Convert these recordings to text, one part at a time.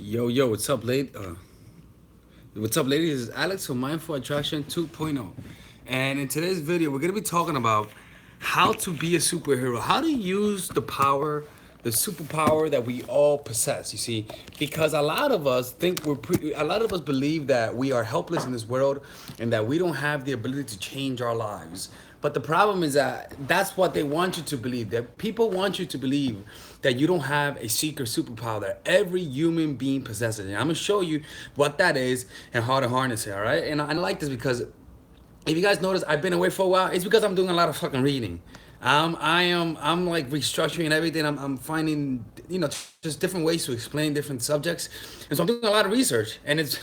Yo, what's up, what's up, ladies? This is Alex from Mindful Attraction 2.0. And in today's video, we're going to be talking about how to be a superhero, how to use the power, the superpower that we all possess, you see. Because a lot of us a lot of us believe that we are helpless in this world and that we don't have the ability to change our lives. But the problem is that that's what they want you to believe. That people want you to believe that you don't have a secret superpower that every human being possesses. And I'm gonna show you what that is and how to harness it. All right. And I like this because if you guys notice, I've been away for a while. It's because I'm doing a lot of fucking reading. I'm like restructuring everything. I'm finding, just different ways to explain different subjects. And so I'm doing a lot of research, and it's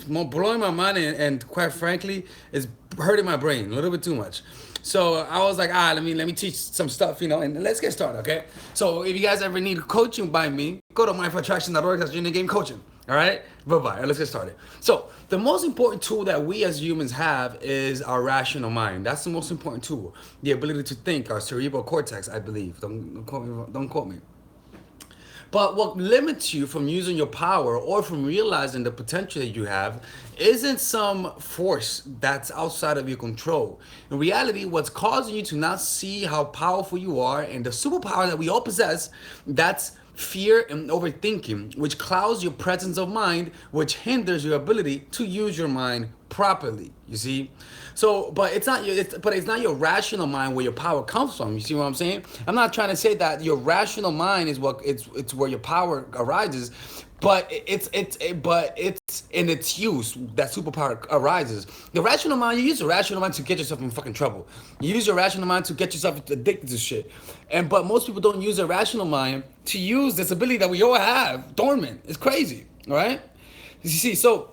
more blowing my mind, and quite frankly, it's hurting my brain a little bit too much. So I was like, let me teach some stuff, and let's get started, okay? So if you guys ever need coaching by me, go to mindfulattraction.org. That's Union Game Coaching. All right, bye-bye. Let's get started. So the most important tool that we as humans have is our rational mind. That's the most important tool. The ability to think, our cerebral cortex, I believe. Don't quote me. Don't quote me. But what limits you from using your power or from realizing the potential that you have isn't some force that's outside of your control. In reality, what's causing you to not see how powerful you are and the superpower that we all possess, that's fear and overthinking, which clouds your presence of mind, which hinders your ability to use your mind properly. You see, so but it's not your rational mind where your power comes from. You see what I'm saying? I'm not trying to say that your rational mind is it's where your power arises, but it's in its use that superpower arises. The rational mind, you use the rational mind to get yourself in fucking trouble. You use your rational mind to get yourself addicted to shit. But most people don't use their rational mind to use this ability that we all have dormant. It's crazy, all right? You see, so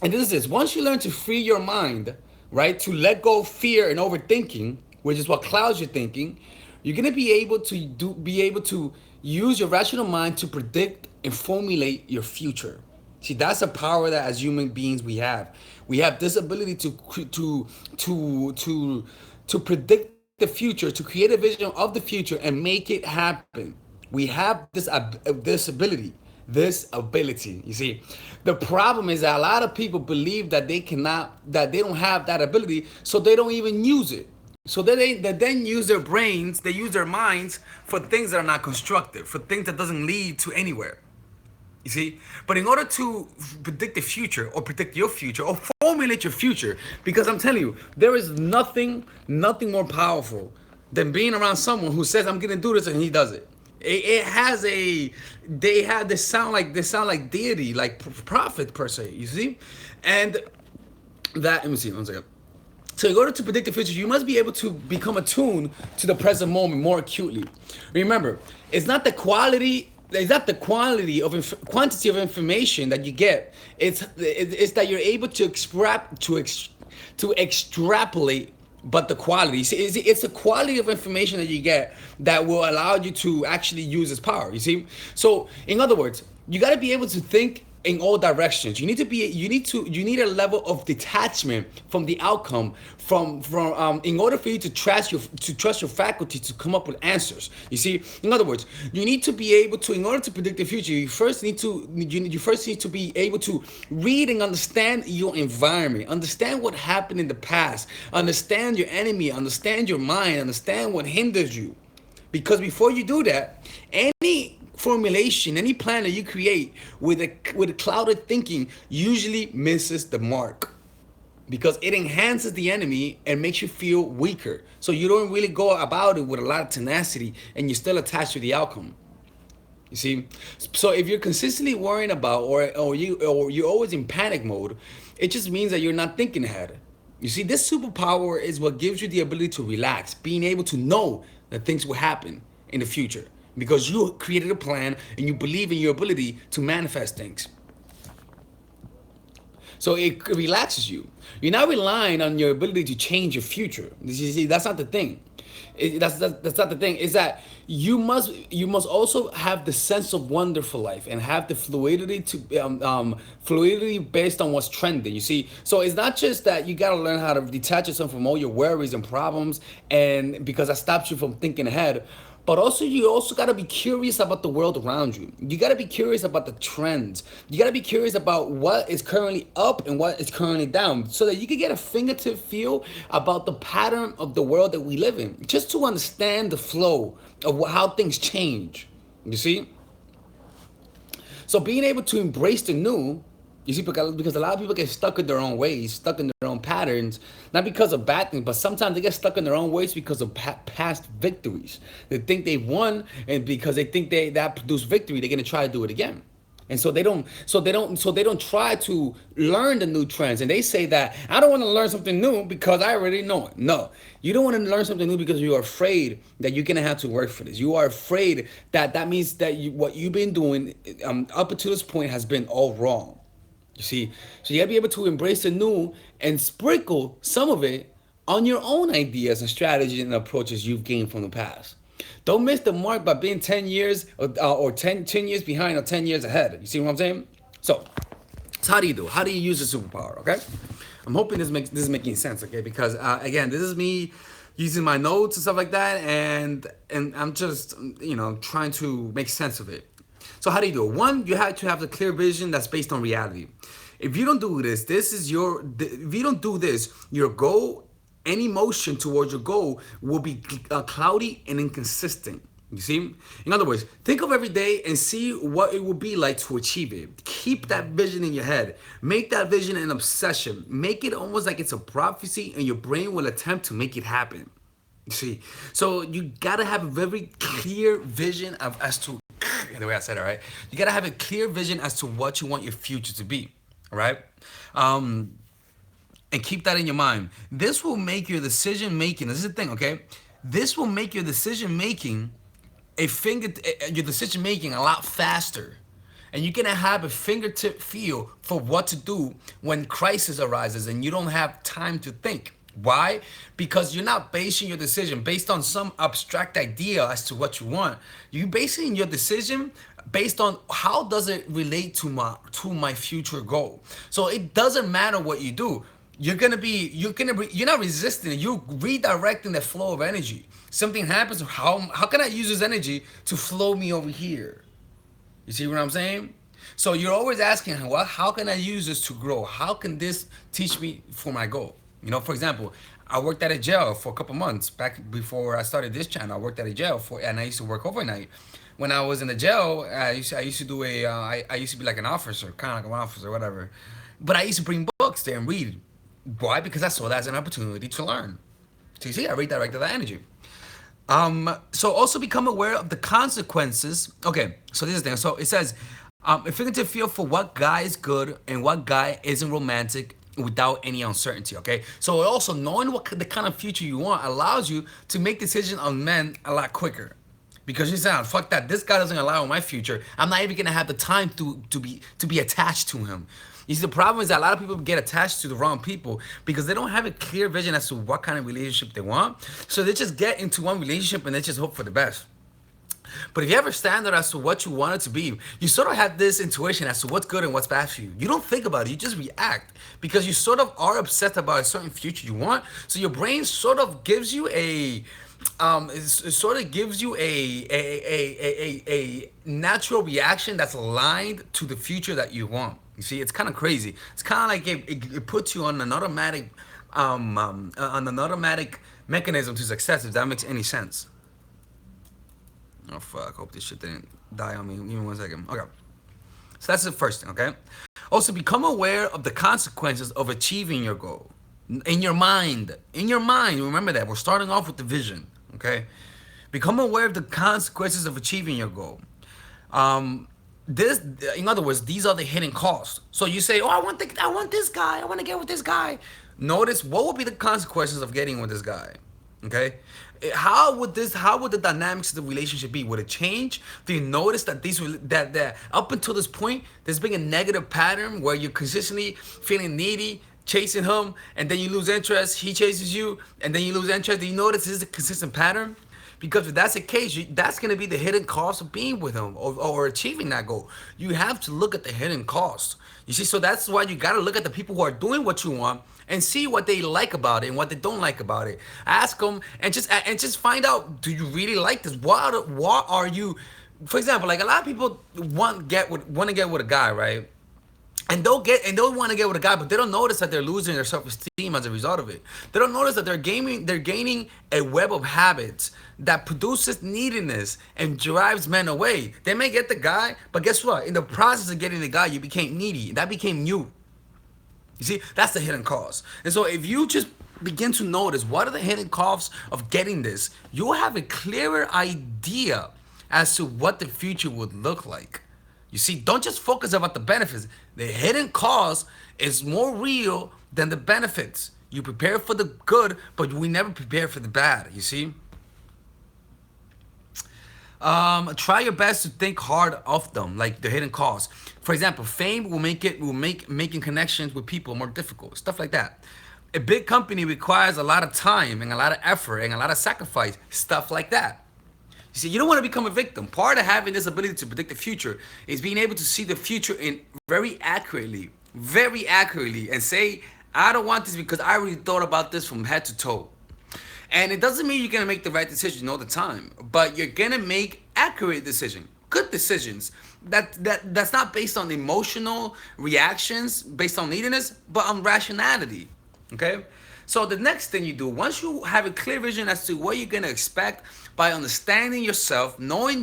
and this is this. Once you learn to free your mind, right, to let go of fear and overthinking, which is what clouds your thinking, you're gonna be able to use your rational mind to predict and formulate your future. See, that's a power that as human beings we have. We have this ability to predict the future, to create a vision of the future and make it happen. We have this ability. You see, the problem is that a lot of people believe that they don't have that ability, so they don't even use it. So they then use their brains, they use their minds for things that are not constructive, for things that doesn't lead to anywhere. You see? But in order to predict the future or predict your future or formulate your future, because I'm telling you, there is nothing more powerful than being around someone who says, I'm gonna do this, and he does it. They sound like deity, like prophet per se, you see? And let me see, one second. So in order to predict the future, you must be able to become attuned to the present moment more acutely. Remember, it's not the quantity of information that you get. It's that you're able to extrapolate, but the quality. See, it's the quality of information that you get that will allow you to actually use this power. You see, so in other words, you got to be able to think in all directions. You need a level of detachment from the outcome in order for you to trust your faculties to come up with answers. You see, in other words, you need to be able to, in order to predict the future, you first need to be able to read and understand your environment, understand what happened in the past, understand your enemy, understand your mind, understand what hinders you. Because before you do that, any formulation, any plan that you create with a clouded thinking usually misses the mark, because it enhances the enemy and makes you feel weaker. So you don't really go about it with a lot of tenacity, and you're still attached to the outcome. You see, so if you're consistently worrying about or you're always in panic mode, it just means that you're not thinking ahead. You see, this superpower is what gives you the ability to relax, being able to know that things will happen in the future because you created a plan and you believe in your ability to manifest things. So it relaxes you. You're not relying on your ability to change your future. You see, that's not the thing. That's not the thing. Is that you must also have the sense of wonder for life and have the fluidity based on what's trending. You see, so it's not just that you got to learn how to detach yourself from all your worries and problems, and because that stops you from thinking ahead. But also, you also got to be curious about the world around you. You got to be curious about the trends. You got to be curious about what is currently up and what is currently down, so that you can get a fingertip feel about the pattern of the world that we live in, just to understand the flow of how things change. You see? So being able to embrace the new, you see, because a lot of people get stuck in their own ways, stuck in their own patterns, not because of bad things, but sometimes they get stuck in their own ways because of past victories. They think they've won, and because they think that produced victory, they're gonna try to do it again. And so they don't try to learn the new trends. And they say that I don't want to learn something new because I already know it. No, you don't want to learn something new because you are afraid that you're gonna have to work for this. You are afraid that means that what you've been doing up until this point has been all wrong. You see, so you gotta be able to embrace the new and sprinkle some of it on your own ideas and strategies and approaches you've gained from the past. Don't miss the mark by being 10 years or 10 years behind or 10 years ahead. You see what I'm saying? So how do you do? How do you use the superpower? Okay, I'm hoping this is making sense. Okay, because again, this is me using my notes and stuff like that, and I'm just trying to make sense of it. So how do you do it? One, you have to have a clear vision that's based on reality. If you don't do this, if you don't do this, your goal, any motion towards your goal will be cloudy and inconsistent. You see? In other words, think of every day and see what it would be like to achieve it. Keep that vision in your head. Make that vision an obsession. Make it almost like it's a prophecy, and your brain will attempt to make it happen. You see? So you gotta have a very clear vision as to the way I said it, right? You gotta have a clear vision as to what you want your future to be. All right? And keep that in your mind. This will make your decision making. This is the thing, okay? This will make your decision making your decision making a lot faster, and you're gonna have a fingertip feel for what to do when crisis arises and you don't have time to think. Why? Because you're not basing your decision based on some abstract idea as to what you want. You're basing your decision based on how does it relate to my future goal. So it doesn't matter what you do. You're not resisting it. You're redirecting the flow of energy. Something happens. How can I use this energy to flow me over here? You see what I'm saying? So you're always asking, well, how can I use this to grow? How can this teach me for my goal? For example, I worked at a jail for a couple months back before I started this channel. I worked at a jail and I used to work overnight. When I was in the jail, I used to do I used to be like an officer, kind of like an officer, whatever. But I used to bring books there and read. Why? Because I saw that as an opportunity to learn. So you see, I redirected that energy. So also become aware of the consequences. Okay, so this is the thing. So it says, if you can feel for what guy is good and what guy isn't romantic without any uncertainty. Okay, so also knowing what the kind of future you want allows you to make decisions on men a lot quicker. Because you say, fuck that, this guy doesn't allow my future. I'm not even gonna have the time to be attached to him. You see, the problem is that a lot of people get attached to the wrong people because they don't have a clear vision as to what kind of relationship they want. So they just get into one relationship and they just hope for the best. But if you have a standard as to what you want it to be, you sort of have this intuition as to what's good and what's bad for you. You don't think about it, you just react because you sort of are obsessed about a certain future you want. So your brain sort of gives you a natural reaction that's aligned to the future that you want. You see, it's kind of crazy. It's kind of like it puts you on an automatic mechanism to success, if that makes any sense. Oh fuck, hope this shit didn't die on me. Give me 1 second. Okay. So that's the first thing, okay? Also, become aware of the consequences of achieving your goal. In your mind. Remember that. We're starting off with the vision, okay? Become aware of the consequences of achieving your goal. In other words, these are the hidden costs. So you say, oh, I want this guy. I want to get with this guy. Notice what would be the consequences of getting with this guy, okay? How would the dynamics of the relationship be? Would it change? Do you notice that that up until this point, there's been a negative pattern where you're consistently feeling needy, chasing him, and then you lose interest, he chases you, and then you lose interest? Do you notice this is a consistent pattern? Because if that's the case, that's going to be the hidden cost of being with them, or achieving that goal. You have to look at the hidden cost. You see, so that's why you got to look at the people who are doing what you want and see what they like about it and what they don't like about it. Ask them and just find out, do you really like this? What are you? For example, like a lot of people want to get with a guy, right? And they'll want to get with a guy, but they don't notice that they're losing their self-esteem as a result of it. They don't notice that they're gaining a web of habits that produces neediness and drives men away. They may get the guy, but guess what? In the process of getting the guy, you became needy. That became you. You see, that's the hidden cost. And so if you just begin to notice what are the hidden costs of getting this, you'll have a clearer idea as to what the future would look like. You see, don't just focus about the benefits. The hidden cost is more real than the benefits. You prepare for the good, but we never prepare for the bad. You see? Try your best to think hard of them, like the hidden costs. For example, fame will make making connections with people more difficult. Stuff like that. A big company requires a lot of time and a lot of effort and a lot of sacrifice. Stuff like that. You see, you don't want to become a victim. Part of having this ability to predict the future is being able to see the future in very accurately, and say, I don't want this because I already thought about this from head to toe. And it doesn't mean you're gonna make the right decision all the time, but you're gonna make accurate decisions, good decisions. That's not based on emotional reactions, based on neediness, but on rationality. Okay? So the next thing you do, once you have a clear vision as to what you're gonna expect, by understanding yourself, knowing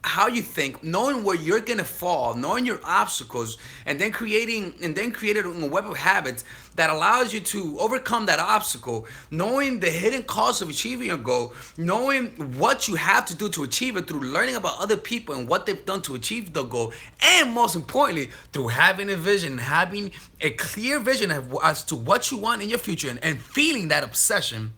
how you think, knowing where you're gonna fall, knowing your obstacles, and then creating a web of habits that allows you to overcome that obstacle, knowing the hidden cost of achieving your goal, knowing what you have to do to achieve it through learning about other people and what they've done to achieve the goal, and most importantly, through having a vision, having a clear vision as to what you want in your future, and feeling that obsession.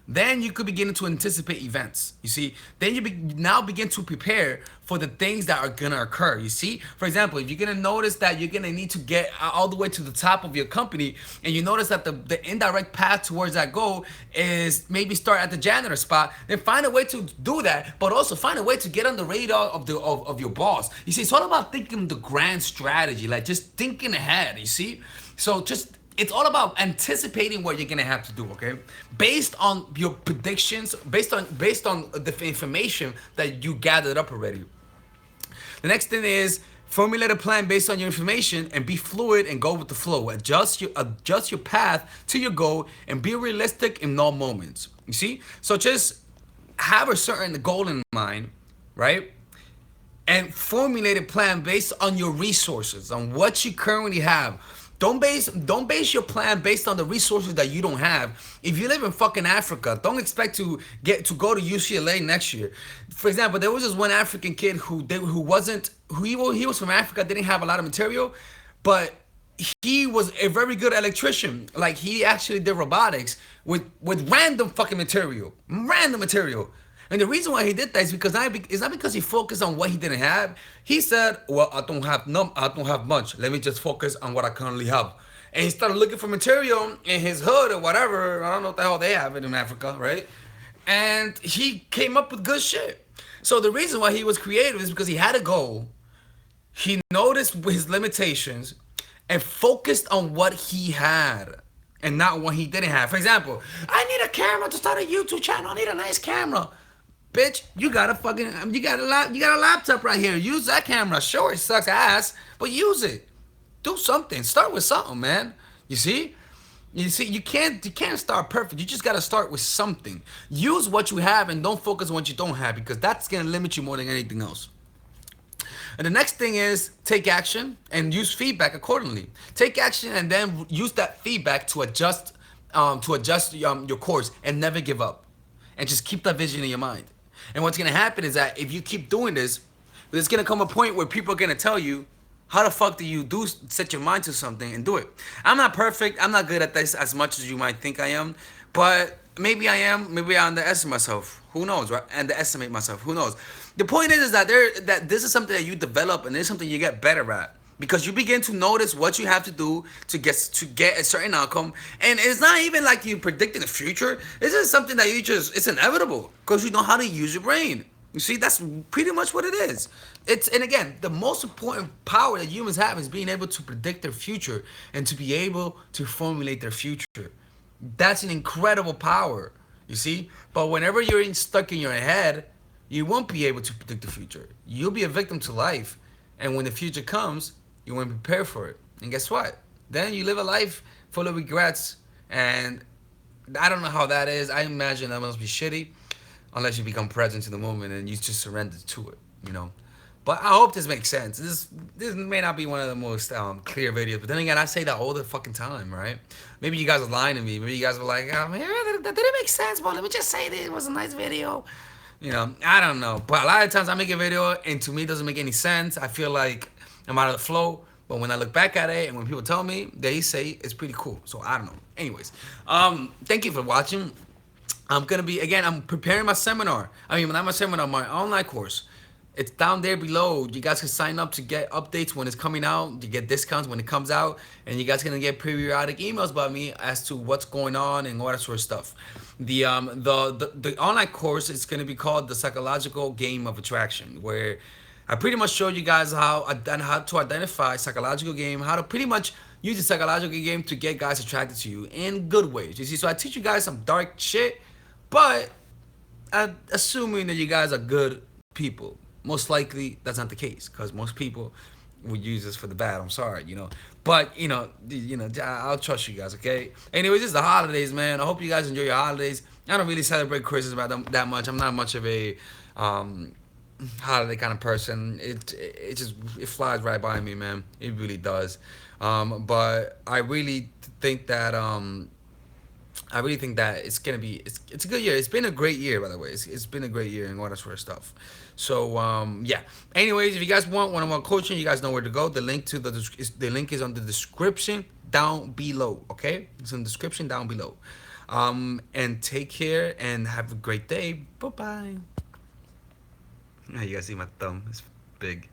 Then you could begin to anticipate events. You see, then now begin to prepare for the things that are gonna occur. You see, for example, if you're gonna notice that you're gonna need to get all the way to the top of your company, and you notice that the indirect path towards that goal is maybe start at the janitor spot, then find a way to do that, but also find a way to get on the radar of your boss. You see, it's all about thinking the grand strategy, like just thinking ahead. You see, so just it's all about anticipating what you're gonna have to do, okay? Based on your predictions, based on the information that you gathered up already. The next thing is formulate a plan based on your information and be fluid and go with the flow. Adjust your path to your goal and be realistic in all moments. You see? So just have a certain goal in mind, right? And formulate a plan based on your resources, on what you currently have. Don't base your plan based on the resources that you don't have. If you live in fucking Africa, don't expect to go to UCLA next year. For example, there was this one African kid who was from Africa, didn't have a lot of material, but he was a very good electrician. Like he actually did robotics with random fucking material, random material. And the reason why he did that is because it's not because he focused on what he didn't have. He said, "Well, I don't have much. Let me just focus on what I currently have." And he started looking for material in his hood or whatever. I don't know what the hell they have it in Africa, right? And he came up with good shit. So the reason why he was creative is because he had a goal. He noticed his limitations and focused on what he had and not what he didn't have. For example, I need a camera to start a YouTube channel. I need a nice camera. Bitch, you got a laptop right here. Use that camera. Sure, it sucks ass, but use it. Do something. Start with something, man. You see? You can't start perfect. You just gotta start with something. Use what you have and don't focus on what you don't have, because that's gonna limit you more than anything else. And the next thing is take action and use feedback accordingly. Take action and then use that feedback to adjust your course, and never give up. And just keep that vision in your mind. And what's gonna happen is that if you keep doing this, there's gonna come a point where people are gonna tell you, how the fuck do you set your mind to something and do it? I'm not perfect. I'm not good at this as much as you might think I am. But maybe I am. Maybe I underestimate myself. Who knows, right? Underestimate myself. Who knows? The point is that that this is something that you develop, and it's something you get better at. because you begin to notice what you have to do to get a certain outcome, and it's not even like you predicting the future. This is something that you just, it's inevitable because you know how to use your brain. You see, that's pretty much what it is. It's, and again, the most important power that humans have is being able to predict their future and to be able to formulate their future. That's an incredible power, you see. But whenever you're stuck in your head, you won't be able to predict the future. You'll be a victim to life, and when the future comes, you won't prepare for it. And guess what? Then you live a life full of regrets, and I don't know how that is. I imagine that must be shitty, unless you become present to the moment and you just surrender to it, you know. But I hope this makes sense. This may not be one of the most clear videos, but then again, I say that all the fucking time, right? Maybe you guys are lying to me. Maybe you guys are like, oh, man, that didn't make sense, but let me just say this. It was a nice video. You know, I don't know. But a lot of times I make a video and to me it doesn't make any sense. I feel like I'm out of the flow. But when I look back at it and when people tell me, they say it's pretty cool. So I don't know. Anyways, thank you for watching. I'm gonna be, again, I'm preparing my seminar. I mean, not my seminar, my online course. It's down there below. You guys can sign up to get updates when it's coming out. You get discounts when it comes out, and you guys gonna get periodic emails about me as to what's going on and all that sort of stuff. The online course is gonna be called the Psychological Game of Attraction, where I pretty much showed you guys how to identify psychological game, how to pretty much use the psychological game to get guys attracted to you in good ways. You see, so I teach you guys some dark shit, but assuming that you guys are good people. Most likely that's not the case because most people would use this for the bad. I'm sorry, you know, but I'll trust you guys. Okay. Anyways, it's the holidays, man. I hope you guys enjoy your holidays. I don't really celebrate Christmas that much. I'm not much of a holiday kind of person. It just, it flies right by me, man. It really does. But I really think that it's gonna be, it's a good year. It's been a great year, by the way. It's been a great year and all that sort of stuff. So yeah. Anyways, if you guys want one-on-one coaching, you guys know where to go. The link to the link is on the description down below. Okay, it's in the description down below. And take care and have a great day. Bye bye. You guys see my thumb? It's big.